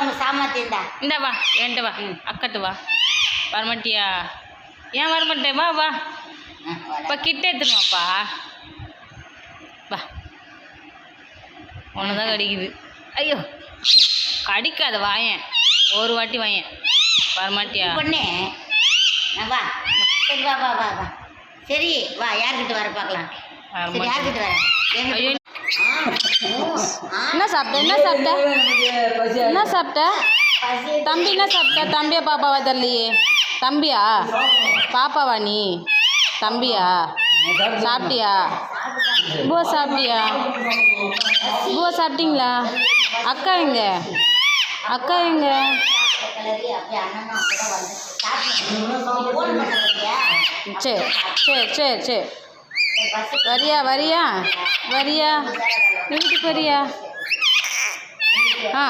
உனக்கு சாமர்த்தியம்டா. இந்தா வா என்கிட்ட வா அக்கட்டு வா. வரமாட்டியா? ஏன் வரமாட்டேன்? வா வா இப்போ கிட்ட எடுத்துருவாப்பா. வா ஒன்று தான் கடிக்குது. ஐயோ கடிக்காத வாயேன். ஒரு வாட்டி வாயேன். வரமாட்டியா? பொண்ணே வா. சரி வா வா வா வா. சரி வா, யார்கிட்ட வர பார்க்கலாம். சரி யார்கிட்ட வர? ஐயோ என்ன சாப்பிட்ட? என்ன சாப்பிட்ட? என்ன சாப்பிட்ட? தம்பி என்ன சாப்பிட்ட? தம்பியா பாப்பாவா தெரியலையே. தம்பியா பாப்பாவா? நீ தம்பியா? சாப்பிட்டியா? பூவா சாப்பிட்டியா? பூவா சாப்பிட்டீங்களா? அக்கா எங்க? அக்கா எங்க? சரி சரி சரி சரி. வரியா வரியா வரியா? வீட்டுக்கு வரியா? ஆ